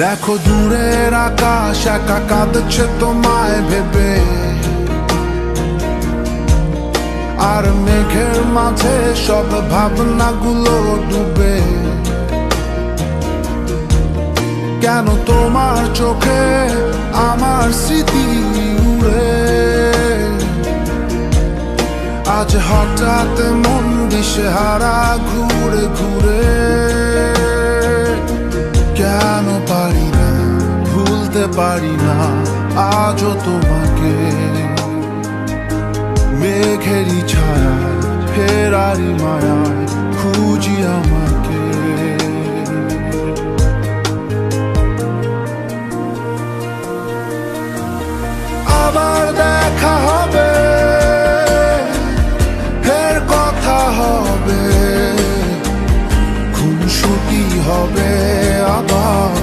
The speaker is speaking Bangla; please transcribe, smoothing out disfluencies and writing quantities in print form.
দেখো দূরের আকাশ একা কাঁদছে তোমায় ভেবে, আর মেঘের মাঝে সব ভাবনাগুলো ডুবে। কেন তোমার চোখে আমার স্মৃতি উড়ে, আজ হঠাৎ মন দিশেহারা ঘুরে ঘুরে। কেন পারি না ভুলতে পারি না আজও তোমাকে, মেঘেরই ছায়া ফেরারি মায়ায় খুঁজি আমাকে।